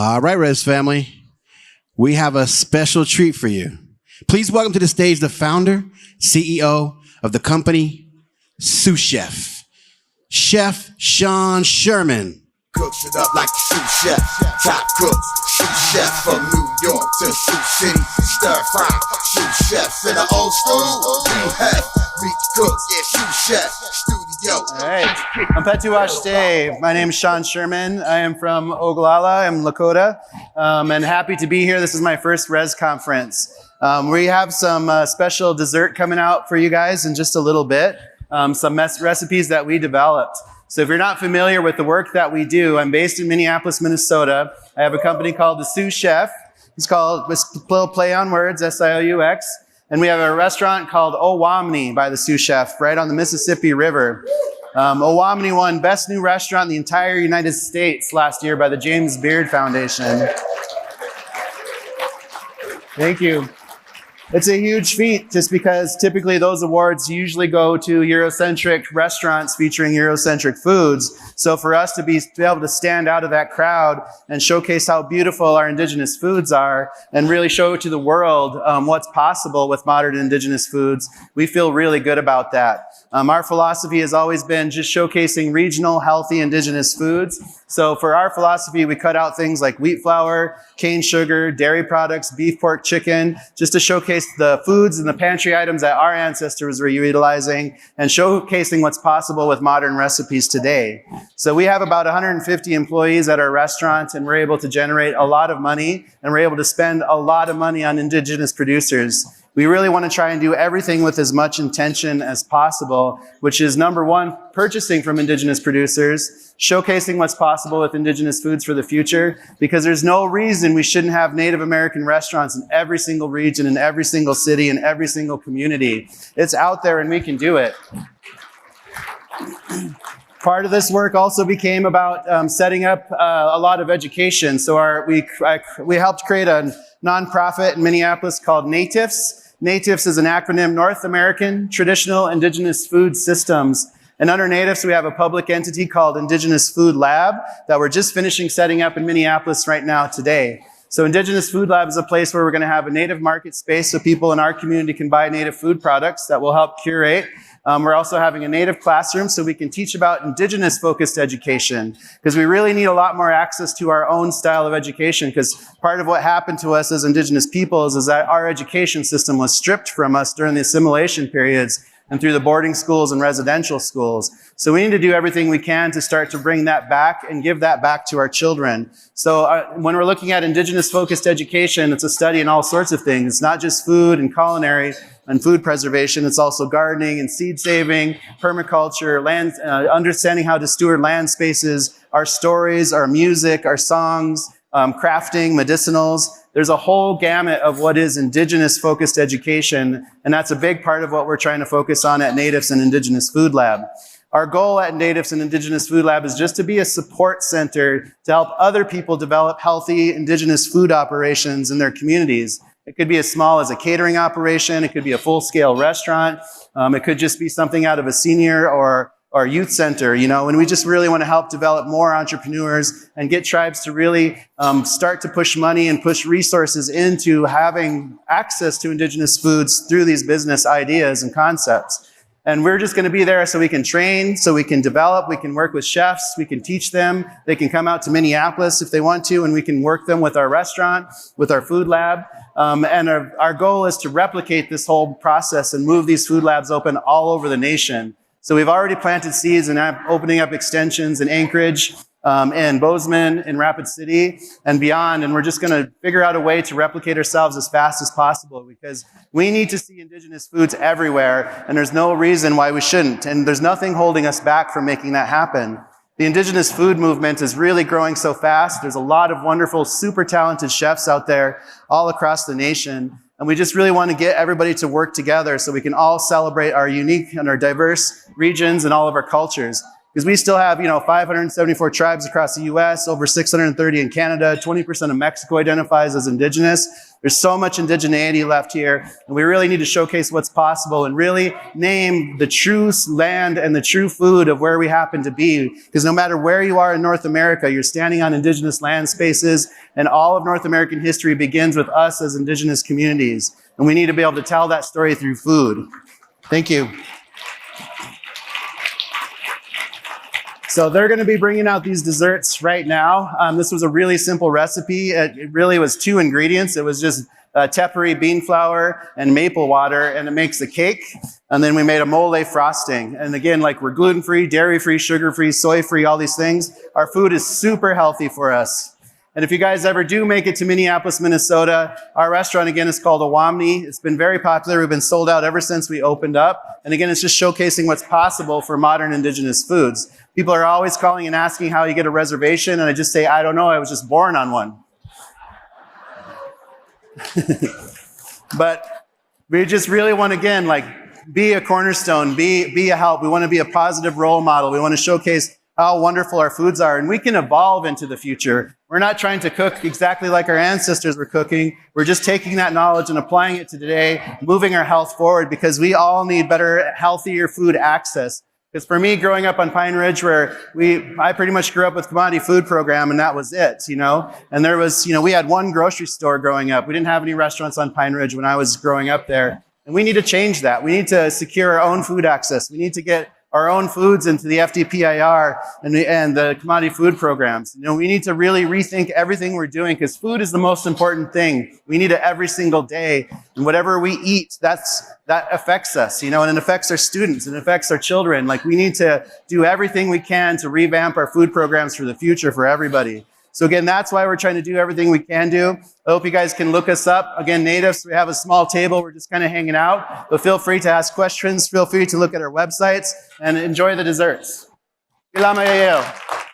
All right, Res family, we have a special treat for you. Please welcome to the stage the founder, CEO of the company, Sioux Chef, Chef Sean Sherman. Cooks it up like the Sioux Chef, top cooks, Sioux Chef from New York to Sioux City, stir fry, Sioux Chef in the old school, you have meat cooks, yeah, Sioux Chef, studio. All right, I'm Petuashte. My name is Sean Sherman. I am from Oglala, I'm Lakota, and happy to be here. This is my first Res conference. We have some special dessert coming out for you guys in just a little bit, some recipes that we developed. So if you're not familiar with the work that we do, I'm based in Minneapolis, Minnesota. I have a company called the Sioux Chef. It's called, little play on words, S-I-O-U-X. And we have a restaurant called Owamni by the Sioux Chef, right on the Mississippi River. Owamni won Best New Restaurant in the entire United States last year by the James Beard Foundation. Thank you. It's a huge feat just because typically those awards usually go to Eurocentric restaurants featuring Eurocentric foods. So for us to be able to stand out of that crowd and showcase how beautiful our indigenous foods are and really show to the world what's possible with modern indigenous foods, we feel really good about that. Our philosophy has always been just showcasing regional, healthy indigenous foods. So for our philosophy, we cut out things like wheat flour, cane sugar, dairy products, beef, pork, chicken, just to showcase the foods and the pantry items that our ancestors were utilizing and showcasing what's possible with modern recipes today. So we have about 150 employees at our restaurant, and we're able to generate a lot of money, and we're able to spend a lot of money on indigenous producers. We really want to try and do everything with as much intention as possible, which is number one, purchasing from indigenous producers, showcasing what's possible with indigenous foods for the future, because there's no reason we shouldn't have Native American restaurants in every single region, in every single city, in every single community. It's out there and we can do it. Part of this work also became about setting up a lot of education. So we helped create a nonprofit in Minneapolis called NATIFS. NATIFS is an acronym, North American Traditional Indigenous Food Systems. And under NATIFS, we have a public entity called Indigenous Food Lab that we're just finishing setting up in Minneapolis right now today. So Indigenous Food Lab is a place where we're going to have a native market space so people in our community can buy native food products that will help curate. We're also having a native classroom so we can teach about indigenous focused education, because we really need a lot more access to our own style of education, because part of what happened to us as indigenous peoples is that our education system was stripped from us during the assimilation periods and through the boarding schools and residential schools. So we need to do everything we can to start to bring that back and give that back to our children. So when we're looking at indigenous focused education, it's a study in all sorts of things. It's not just food and culinary and food preservation. It's also gardening and seed saving, permaculture, land, understanding how to steward land spaces, our stories, our music, our songs, crafting, medicinals. There's a whole gamut of what is indigenous focused education, and that's a big part of what we're trying to focus on at NATIFS and Indigenous Food Lab. Our goal at NATIFS and Indigenous Food Lab is just to be a support center to help other people develop healthy indigenous food operations in their communities. It could be as small as a catering operation, it could be a full-scale restaurant, it could just be something out of a senior or youth center, and we just really want to help develop more entrepreneurs and get tribes to really start to push money and push resources into having access to indigenous foods through these business ideas and concepts. And we're just going to be there so we can train, so we can develop, we can work with chefs, we can teach them, they can come out to Minneapolis if they want to, and we can work them with our restaurant, with our food lab. And our goal is to replicate this whole process and move these food labs open all over the nation. So we've already planted seeds and opening up extensions in Anchorage, in Bozeman, in Rapid City, and beyond. And we're just going to figure out a way to replicate ourselves as fast as possible, because we need to see indigenous foods everywhere, and there's no reason why we shouldn't. And there's nothing holding us back from making that happen. The indigenous food movement is really growing so fast. There's a lot of wonderful, super talented chefs out there all across the nation. And we just really want to get everybody to work together so we can all celebrate our unique and our diverse regions and all of our cultures. Because we still have, 574 tribes across the US, over 630 in Canada, 20% of Mexico identifies as indigenous. There's so much indigeneity left here, and we really need to showcase what's possible and really name the true land and the true food of where we happen to be. Because no matter where you are in North America, you're standing on indigenous land spaces, and all of North American history begins with us as indigenous communities. And we need to be able to tell that story through food. Thank you. So they're going to be bringing out these desserts right now. This was a really simple recipe. It really was 2 ingredients. It was just tepary bean flour and maple water, and it makes the cake. And then we made a mole frosting. And again, like, we're gluten-free, dairy-free, sugar-free, soy-free, all these things. Our food is super healthy for us. And if you guys ever do make it to Minneapolis, Minnesota, our restaurant, again, is called Awamni. It's been very popular. We've been sold out ever since we opened up. And again, it's just showcasing what's possible for modern indigenous foods. People are always calling and asking how you get a reservation, and I just say, I don't know, I was just born on one. But we just really want to, again, like, be a cornerstone, be a help. We want to be a positive role model. We want to showcase how wonderful our foods are, and we can evolve into the future. We're not trying to cook exactly like our ancestors were cooking. We're just taking that knowledge and applying it to today, moving our health forward, because we all need better, healthier food access. Because for me, growing up on Pine Ridge, where I pretty much grew up with commodity food program, and that was it, And there was, we had one grocery store growing up. We didn't have any restaurants on Pine Ridge when I was growing up there. And we need to change that. We need to secure our own food access. We need to get our own foods into the FDPIR and the commodity food programs. We need to really rethink everything we're doing, because food is the most important thing. We need it every single day. And whatever we eat, that affects us, and it affects our students, and it affects our children. Like, we need to do everything we can to revamp our food programs for the future for everybody. So again, that's why we're trying to do everything we can do. I hope you guys can look us up. Again, NATIFS, we have a small table. We're just kind of hanging out. But feel free to ask questions. Feel free to look at our websites and enjoy the desserts. Ilama yayo.